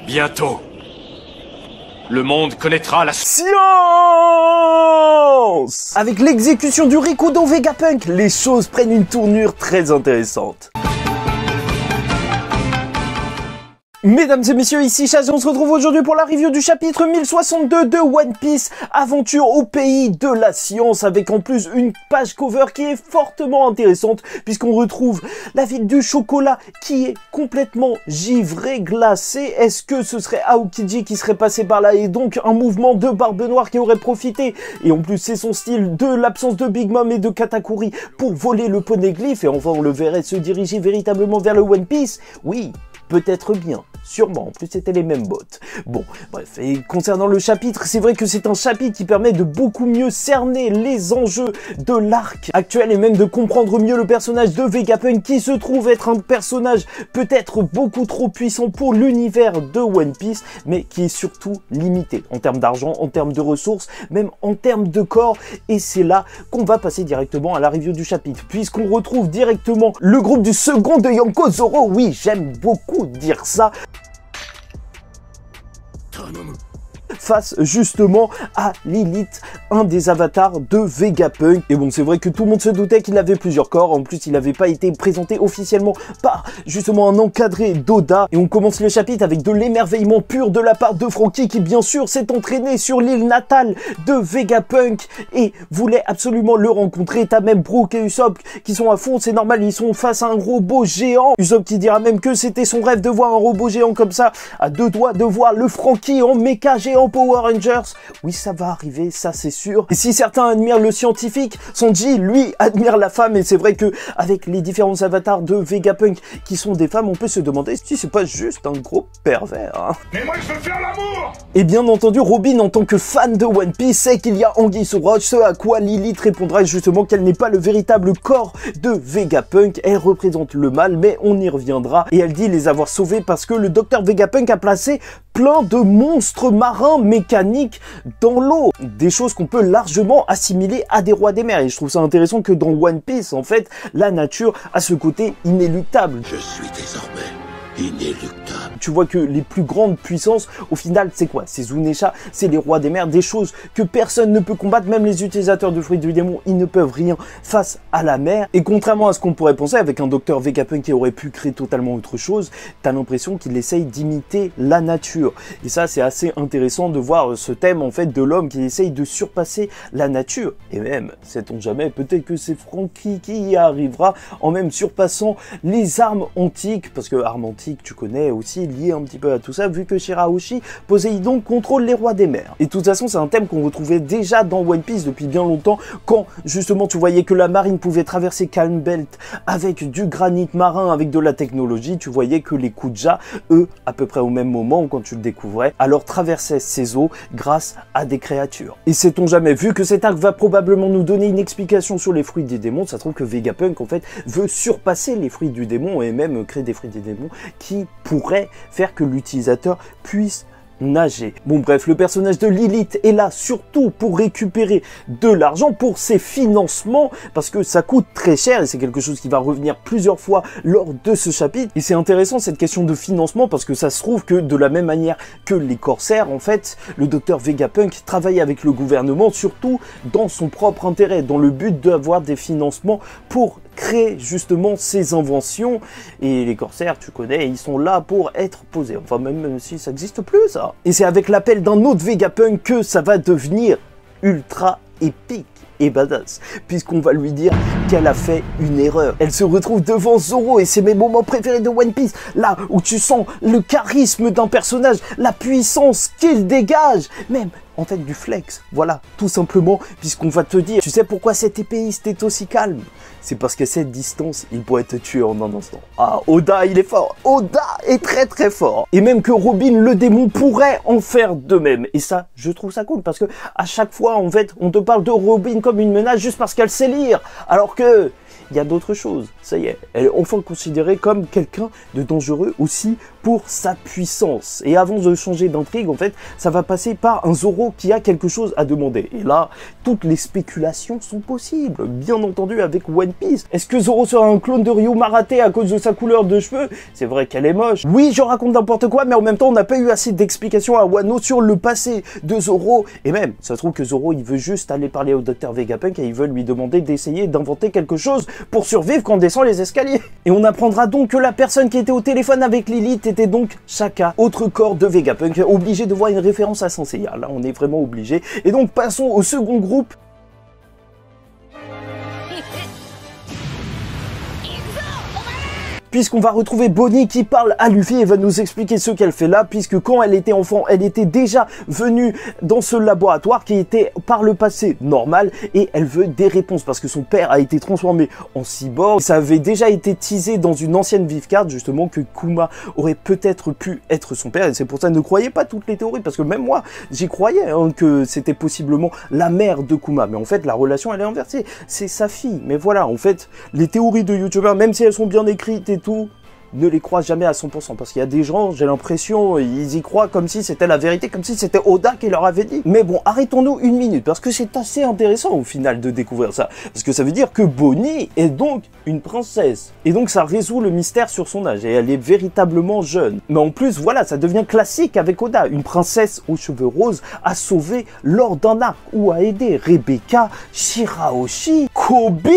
Bientôt, le monde connaîtra la science. Avec l'exécution du Rikudo Vegapunk, les choses prennent une tournure très intéressante. Mesdames et messieurs, ici Chaz et on se retrouve aujourd'hui pour la review du chapitre 1062 de One Piece, aventure au pays de la science, avec en plus une page cover qui est fortement intéressante, puisqu'on retrouve la ville du chocolat qui est complètement givrée, glacée. Est-ce que ce serait Aokiji qui serait passé par là et donc un mouvement de Barbe Noire qui aurait profité, et en plus c'est son style, de l'absence de Big Mom et de Katakuri pour voler le poneglyphe, et enfin on le verrait se diriger véritablement vers le One Piece? Oui, peut-être bien. Sûrement, en plus c'était les mêmes bottes. Bon, bref, et concernant le chapitre, c'est vrai que c'est un chapitre qui permet de beaucoup mieux cerner les enjeux de l'arc actuel et même de comprendre mieux le personnage de Vegapunk qui se trouve être un personnage peut-être beaucoup trop puissant pour l'univers de One Piece, mais qui est surtout limité en termes d'argent, en termes de ressources, même en termes de corps, et c'est là qu'on va passer directement à la review du chapitre, puisqu'on retrouve directement le groupe du second de Yonko Zoro. Oui, j'aime beaucoup dire ça. Face justement à Lilith, un des avatars de Vegapunk. Et bon, c'est vrai que tout le monde se doutait qu'il avait plusieurs corps. En plus, il n'avait pas été présenté officiellement par justement un encadré d'Oda. Et on commence le chapitre avec de l'émerveillement pur de la part de Franky qui bien sûr s'est entraîné sur l'île natale de Vegapunk et voulait absolument le rencontrer. T'as même Brook et Usopp qui sont à fond, c'est normal, ils sont face à un robot géant. Usopp qui dira même que c'était son rêve de voir un robot géant comme ça, à deux doigts de voir le Franky en méca géant Power Rangers. Oui, ça va arriver, ça c'est sûr. Et si certains admirent le scientifique, Sanji, lui, admire la femme. Et c'est vrai que avec les différents avatars de Vegapunk qui sont des femmes, on peut se demander si c'est pas juste un gros pervers. Hein. Mais moi je veux faire l'amour. Et bien entendu, Robin, en tant que fan de One Piece, sait qu'il y a anguille sous roche, ce à quoi Lilith répondra justement qu'elle n'est pas le véritable corps de Vegapunk. Elle représente le mal, mais on y reviendra. Et elle dit les avoir sauvés parce que le docteur Vegapunk a placé plein de monstres marins mécaniques dans l'eau. Des choses qu'on peut largement assimiler à des rois des mers. Et je trouve ça intéressant que dans One Piece, en fait, la nature a ce côté inéluctable. Je suis désormais inéluctable. Tu vois que les plus grandes puissances, au final, c'est quoi? C'est Zunesha, c'est les rois des mers, des choses que personne ne peut combattre, même les utilisateurs de fruits du démon, ils ne peuvent rien face à la mer. Et contrairement à ce qu'on pourrait penser, avec un docteur Vegapunk qui aurait pu créer totalement autre chose, t'as l'impression qu'il essaye d'imiter la nature. Et ça, c'est assez intéressant de voir ce thème, en fait, de l'homme qui essaye de surpasser la nature. Et même, sait-on jamais, peut-être que c'est Franky qui y arrivera en même surpassant les armes antiques, parce que armes antiques, tu connais aussi, lié un petit peu à tout ça, vu que Shirahoshi, Poséidon, contrôle les rois des mers. Et de toute façon, c'est un thème qu'on retrouvait déjà dans One Piece depuis bien longtemps, quand justement tu voyais que la marine pouvait traverser Calm Belt avec du granit marin, avec de la technologie. Tu voyais que les Kuja, eux, à peu près au même moment, quand tu le découvrais, alors traversaient ces eaux grâce à des créatures. Et sait-on jamais, vu que cet arc va probablement nous donner une explication sur les fruits des démons, ça se trouve que Vegapunk, en fait, veut surpasser les fruits du démon et même créer des fruits des démons qui pourraient faire que l'utilisateur puisse nager. Bon bref, le personnage de Lilith est là surtout pour récupérer de l'argent pour ses financements, parce que ça coûte très cher et c'est quelque chose qui va revenir plusieurs fois lors de ce chapitre. Et c'est intéressant cette question de financement parce que ça se trouve que de la même manière que les corsaires, en fait, le docteur Vegapunk travaille avec le gouvernement surtout dans son propre intérêt, dans le but d'avoir des financements pour créer justement ses inventions. Et les corsaires, tu connais, ils sont là pour être posés. Enfin, même si ça n'existe plus, ça. Et c'est avec l'appel d'un autre Vegapunk que ça va devenir ultra épique et badass, puisqu'on va lui dire qu'elle a fait une erreur. Elle se retrouve devant Zoro et c'est mes moments préférés de One Piece, là où tu sens le charisme d'un personnage, la puissance qu'il dégage, même en fait du flex, voilà, tout simplement, puisqu'on va te dire, tu sais pourquoi cet épéiste est aussi calme? C'est parce qu'à cette distance, il pourrait te tuer en un instant. Ah, Oda, il est fort, Oda est très très fort. Et même que Robin le démon pourrait en faire de même. Et ça, je trouve ça cool, parce que à chaque fois, en fait, on te parle de Robin comme une menace juste parce qu'elle sait lire, alors que il y a d'autres choses. Ça y est, elle est enfin considérée comme quelqu'un de dangereux aussi pour sa puissance. Et avant de changer d'intrigue, en fait, ça va passer par un Zoro qui a quelque chose à demander. Et là, toutes les spéculations sont possibles, bien entendu avec One Piece. Est-ce que Zoro sera un clone de Ryu Marathé à cause de sa couleur de cheveux? C'est vrai qu'elle est moche. Oui, je raconte n'importe quoi, mais en même temps, on n'a pas eu assez d'explications à Wano sur le passé de Zoro. Et même, ça se trouve que Zoro, il veut juste aller parler au Dr Vegapunk et il veut lui demander d'essayer d'inventer quelque chose pour survivre quand on descend les escaliers. Et on apprendra donc que la personne qui était au téléphone avec Lilith était donc Shaka, autre corps de Vegapunk, obligé de voir une référence à Senseiya. Là, on est vraiment obligé. Et donc, passons au second groupe. Puisqu'on va retrouver Bonnie qui parle à Luffy et va nous expliquer ce qu'elle fait là, puisque quand elle était enfant, elle était déjà venue dans ce laboratoire qui était par le passé normal, et elle veut des réponses parce que son père a été transformé en cyborg. Ça avait déjà été teasé dans une ancienne Vivecard, justement, que Kuma aurait peut-être pu être son père, et c'est pour ça, ne croyez pas toutes les théories, parce que même moi, j'y croyais, hein, que c'était possiblement la mère de Kuma, mais en fait, la relation, elle est inversée, c'est sa fille. Mais voilà, en fait, les théories de youtubeurs, même si elles sont bien écrites et tout, ne les croient jamais à 100%, parce qu'il y a des gens, j'ai l'impression, ils y croient comme si c'était la vérité, comme si c'était Oda qui leur avait dit. Mais bon, arrêtons-nous une minute, parce que c'est assez intéressant au final de découvrir ça, parce que ça veut dire que Bonnie est donc une princesse, et donc ça résout le mystère sur son âge, et elle est véritablement jeune. Mais en plus, voilà, ça devient classique avec Oda, une princesse aux cheveux roses a sauvé lors d'un arc, ou a aidé Rebecca, Shirahoshi, Kobe.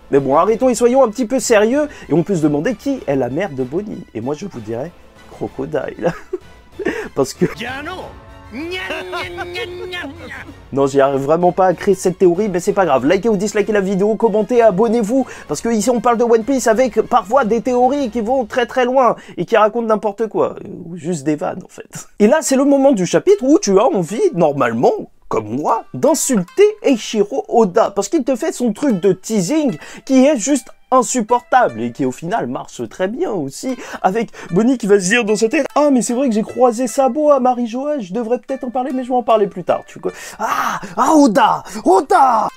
Mais bon, arrêtons et soyons un petit peu sérieux, et on peut se demander qui est la mère de Bonnie. Et moi, je vous dirais Crocodile. Parce que... Non, j'y arrive vraiment pas à créer cette théorie, mais c'est pas grave. Likez ou dislikez la vidéo, commentez, abonnez-vous, parce que ici on parle de One Piece avec parfois des théories qui vont très très loin et qui racontent n'importe quoi, ou juste des vannes en fait. Et là, c'est le moment du chapitre où tu as envie, normalement, comme moi, d'insulter Eiichiro Oda, parce qu'il te fait son truc de teasing qui est juste insupportable et qui au final marche très bien aussi, avec Bonnie qui va se dire dans sa tête: ah mais c'est vrai que j'ai croisé Sabo à Marijoa, je devrais peut-être en parler, mais je vais en parler plus tard. Tu vois, Oda,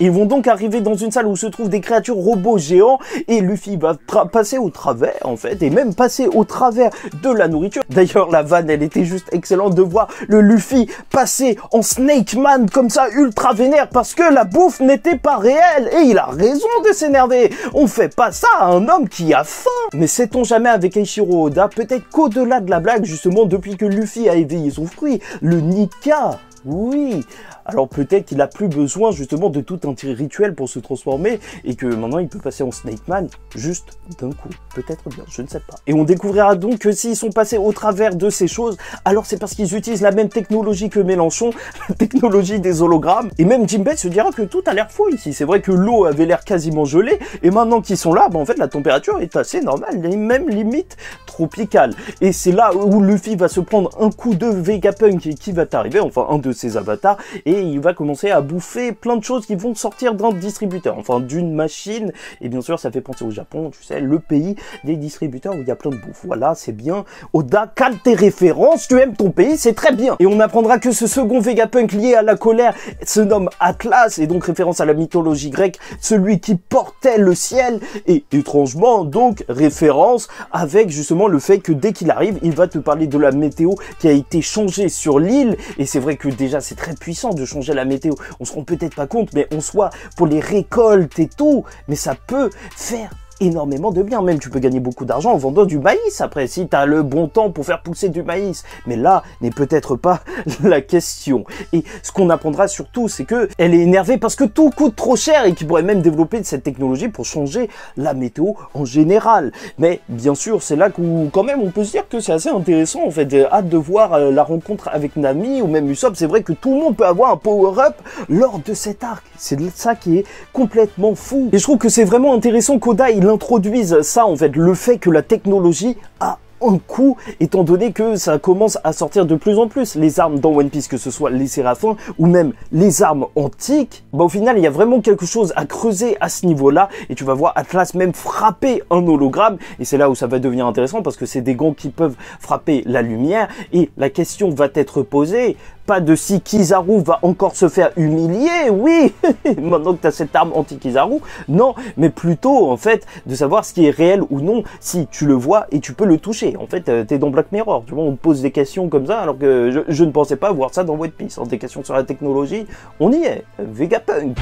Ils vont donc arriver dans une salle où se trouvent des créatures robots géants, et Luffy va passer au travers en fait, et même passer au travers de la nourriture. D'ailleurs la vanne, elle était juste excellente de voir le Luffy passer en Snake Man comme ça, ultra vénère, parce que la bouffe n'était pas réelle, et il a raison de s'énerver. On fait pas ça à un homme qui a faim. Mais sait-on jamais avec Eiichiro Oda, peut-être qu'au-delà de la blague, justement, depuis que Luffy a éveillé son fruit, le Nika, oui, alors peut-être qu'il a plus besoin justement de tout un rituel pour se transformer, et que maintenant il peut passer en Snake Man juste d'un coup. Peut-être bien, je ne sais pas. Et on découvrira donc que s'ils sont passés au travers de ces choses, alors c'est parce qu'ils utilisent la même technologie que Mélenchon, la technologie des hologrammes. Et même Jinbei se dira que tout a l'air faux ici. C'est vrai que l'eau avait l'air quasiment gelée, et maintenant qu'ils sont là, en fait la température est assez normale, et même limite tropicale. Et c'est là où Luffy va se prendre un coup de Vegapunk qui va arriver, enfin un de ses avatars, et il va commencer à bouffer plein de choses qui vont sortir d'un distributeur, enfin d'une machine. Et bien sûr ça fait penser au Japon, tu sais, le pays des distributeurs où il y a plein de bouffe. Voilà, c'est bien. Oda, calme tes références, tu aimes ton pays, c'est très bien. Et on apprendra que ce second Vegapunk lié à la colère se nomme Atlas, et donc référence à la mythologie grecque, celui qui portait le ciel, et étrangement donc référence avec justement le fait que dès qu'il arrive, il va te parler de la météo qui a été changée sur l'île. Et c'est vrai que déjà c'est très puissant de changer la météo, on se rend peut-être pas compte, mais en soi, pour les récoltes et tout, mais ça peut faire énormément de bien. Même tu peux gagner beaucoup d'argent en vendant du maïs après, si tu as le bon temps pour faire pousser du maïs. Mais là n'est peut-être pas la question. Et ce qu'on apprendra surtout, c'est que elle est énervée parce que tout coûte trop cher, et qu'il pourrait même développer cette technologie pour changer la météo en général. Mais bien sûr, c'est là où quand même on peut se dire que c'est assez intéressant en fait. J'ai hâte de voir la rencontre avec Nami ou même Usopp. C'est vrai que tout le monde peut avoir un power-up lors de cet arc. C'est ça qui est complètement fou. Et je trouve que c'est vraiment intéressant qu'Oda il introduise ça en fait, le fait que la technologie a un coup, étant donné que ça commence à sortir de plus en plus. Les armes dans One Piece, que ce soit les séraphins ou même les armes antiques, bah au final il y a vraiment quelque chose à creuser à ce niveau-là, et tu vas voir Atlas même frapper un hologramme, et c'est là où ça va devenir intéressant parce que c'est des gants qui peuvent frapper la lumière, et la question va être posée, pas de si Kizaru va encore se faire humilier, oui, maintenant que tu as cette arme anti-Kizaru, non, mais plutôt, en fait, de savoir ce qui est réel ou non, si tu le vois et tu peux le toucher. En fait, t'es dans Black Mirror, tu vois, on te pose des questions comme ça, alors que je ne pensais pas voir ça dans One Piece. Des questions sur la technologie, on y est, Vegapunk.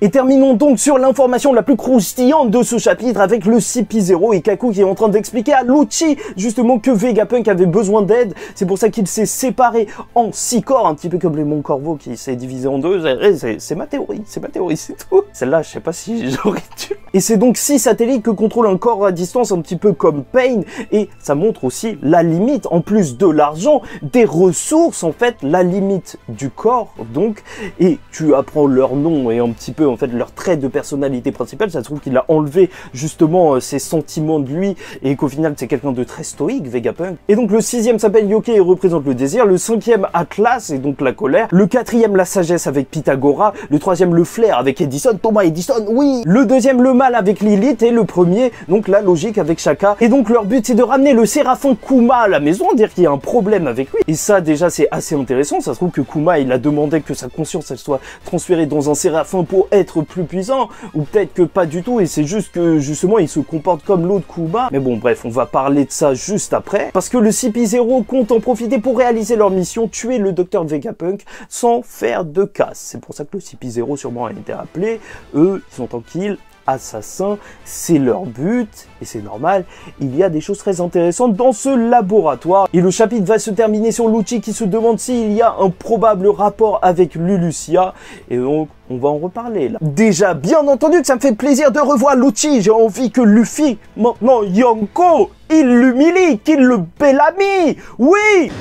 Et terminons donc sur l'information la plus croustillante de ce chapitre avec le CP0 et Kaku qui est en train d'expliquer à Lucci justement que Vegapunk avait besoin d'aide. C'est pour ça qu'il s'est séparé en 6 corps, un petit peu comme les Monts Corvo qui s'est divisé en 2. C'est ma théorie, c'est tout. Celle-là, je sais pas si j'aurais dû. Et c'est donc 6 satellites que contrôle un corps à distance un petit peu comme Pain, et ça montre aussi la limite, en plus de l'argent, des ressources, en fait, la limite du corps, donc, et tu apprends leur nom et un petit peu en fait leur trait de personnalité principale. Ça se trouve qu'il a enlevé justement ses sentiments de lui et qu'au final c'est quelqu'un de très stoïque, Vegapunk. Et donc le 6e s'appelle Yoke et représente le désir, le 5e Atlas et donc la colère, le 4e la sagesse avec Pythagora, le 3e le flair avec Edison, Thomas Edison, oui, le 2e le mal avec Lilith et le 1er donc la logique avec Shaka. Et donc leur but c'est de ramener le Séraphin Kuma à la maison, dire qu'il y a un problème avec lui. Et ça déjà c'est assez intéressant. Ça se trouve que Kuma il a demandé que sa conscience elle soit transférée dans un Séraphin pour être plus puissant, ou peut-être que pas du tout et c'est juste que justement il se comporte comme l'autre Kuma. Mais bon bref, on va parler de ça juste après, parce que le CP0 compte en profiter pour réaliser leur mission, tuer le docteur Vegapunk sans faire de casse. C'est pour ça que le CP0 sûrement a été appelé. Eux ils sont tranquilles, assassins, c'est leur but, et c'est normal, il y a des choses très intéressantes dans ce laboratoire. Et le chapitre va se terminer sur Lucci qui se demande s'il y a un probable rapport avec Lulusia, et donc on va en reparler là. Déjà, bien entendu que ça me fait plaisir de revoir Lucci, j'ai envie que Luffy, maintenant Yonko, il l'humilie, qu'il le bellamy, oui!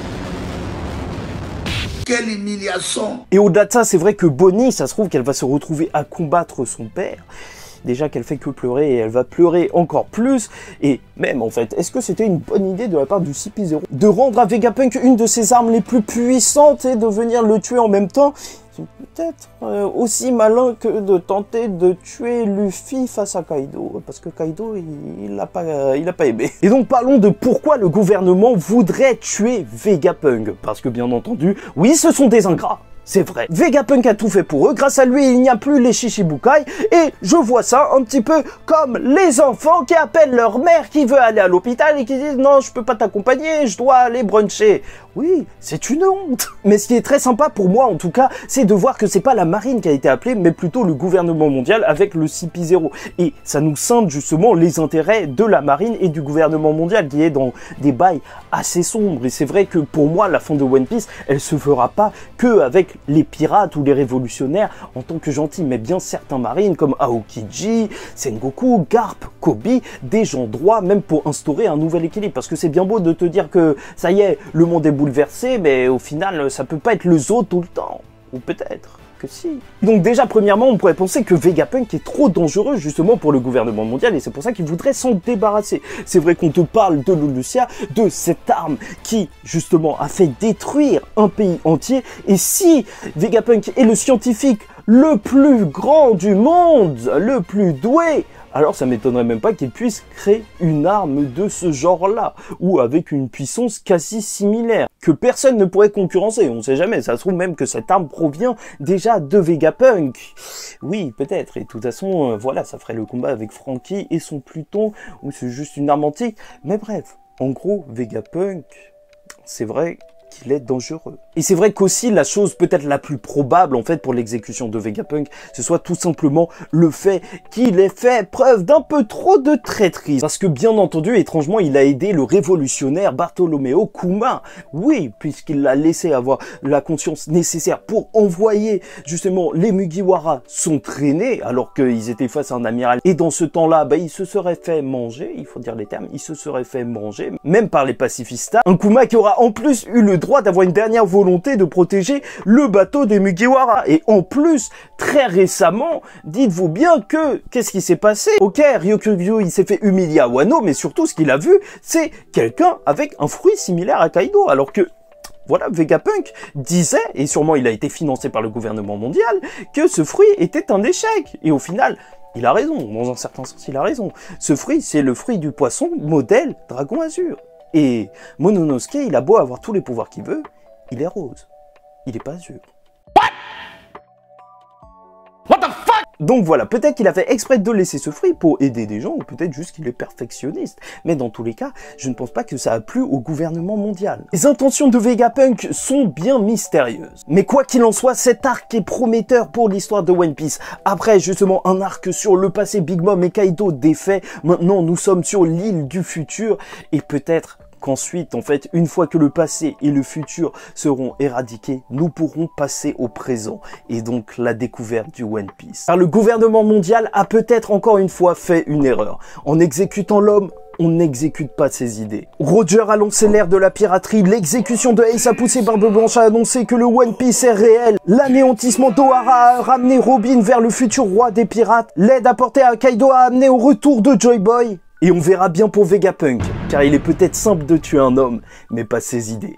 Quelle humiliation! Et au-delà de ça, c'est vrai que Bonnie, ça se trouve qu'elle va se retrouver à combattre son père. Déjà qu'elle fait que pleurer et elle va pleurer encore plus. Et même en fait, est-ce que c'était une bonne idée de la part du CP0 de rendre à Vegapunk une de ses armes les plus puissantes et de venir le tuer en même temps? C'est peut-être aussi malin que de tenter de tuer Luffy face à Kaido, parce que Kaido il l'a pas aimé. Et donc parlons de pourquoi le gouvernement voudrait tuer Vegapunk, parce que bien entendu, oui ce sont des ingrats. C'est vrai, Vegapunk a tout fait pour eux, grâce à lui il n'y a plus les Shichibukai, et je vois ça un petit peu comme les enfants qui appellent leur mère qui veut aller à l'hôpital et qui disent non je peux pas t'accompagner, je dois aller bruncher. Oui, c'est une honte. Mais ce qui est très sympa pour moi en tout cas, c'est de voir que c'est pas la marine qui a été appelée, mais plutôt le gouvernement mondial avec le CP0. Et ça nous scinde justement les intérêts de la marine et du gouvernement mondial qui est dans des bails assez sombres. Et c'est vrai que pour moi, la fin de One Piece, elle se fera pas que avec les pirates ou les révolutionnaires en tant que gentils, mais bien certains marines comme Aokiji, Sengoku, Garp, Kobe, des gens droits, même pour instaurer un nouvel équilibre. Parce que c'est bien beau de te dire que ça y est, le monde est bouleversé, mais au final, ça peut pas être le zoo tout le temps. Ou peut-être que si. Donc déjà, premièrement, on pourrait penser que Vegapunk est trop dangereux justement pour le gouvernement mondial et c'est pour ça qu'il voudrait s'en débarrasser. C'est vrai qu'on te parle de Lulusia, de cette arme qui justement a fait détruire un pays entier, et si Vegapunk est le scientifique le plus grand du monde, le plus doué, alors ça m'étonnerait même pas qu'il puisse créer une arme de ce genre-là, ou avec une puissance quasi similaire, que personne ne pourrait concurrencer, on sait jamais, ça se trouve même que cette arme provient déjà de Vegapunk. Oui, peut-être, et de toute façon, voilà, ça ferait le combat avec Franky et son Pluton, ou c'est juste une arme antique, mais bref, en gros, Vegapunk, c'est vrai qu'il est dangereux. Et c'est vrai qu'aussi la chose peut-être la plus probable en fait pour l'exécution de Vegapunk, ce soit tout simplement le fait qu'il ait fait preuve d'un peu trop de traîtrise. Parce que bien entendu, étrangement, il a aidé le révolutionnaire Bartolomeo Kuma. Oui, puisqu'il l'a laissé avoir la conscience nécessaire pour envoyer justement les Mugiwara s'entraîner alors qu'ils étaient face à un amiral. Et dans ce temps-là, bah, il se serait fait manger, il faut dire les termes, il se serait fait manger, même par les pacifistas. Un Kuma qui aura en plus eu le droit d'avoir une dernière volonté de protéger le bateau des Mugiwara. Et en plus, très récemment, dites-vous bien que, qu'est-ce qui s'est passé? Ok, Ryokugyu, il s'est fait humilier à Wano, mais surtout, ce qu'il a vu, c'est quelqu'un avec un fruit similaire à Kaido, alors que voilà, Vegapunk disait, et sûrement il a été financé par le gouvernement mondial, que ce fruit était un échec. Et au final, il a raison, dans un certain sens, il a raison. Ce fruit, c'est le fruit du poisson modèle Dragon Azur. Et Mononosuke, il a beau avoir tous les pouvoirs qu'il veut, il est rose. Il est pas azur. What the fuck? Donc voilà, peut-être qu'il a fait exprès de laisser ce fruit pour aider des gens, ou peut-être juste qu'il est perfectionniste. Mais dans tous les cas, je ne pense pas que ça a plu au gouvernement mondial. Les intentions de Vegapunk sont bien mystérieuses. Mais quoi qu'il en soit, cet arc est prometteur pour l'histoire de One Piece. Après justement un arc sur le passé Big Mom et Kaido défait, maintenant nous sommes sur l'île du futur, et peut-être qu'ensuite, en fait, une fois que le passé et le futur seront éradiqués, nous pourrons passer au présent et donc la découverte du One Piece. Car le gouvernement mondial a peut-être encore une fois fait une erreur. En exécutant l'homme, on n'exécute pas ses idées. Roger a lancé l'ère de la piraterie, l'exécution de Ace a poussé Barbe Blanche à annoncer que le One Piece est réel, l'anéantissement d'Ohara a ramené Robin vers le futur roi des pirates, l'aide apportée à Kaido a amené au retour de Joy Boy. Et on verra bien pour Vegapunk, car il est peut-être simple de tuer un homme, mais pas ses idées.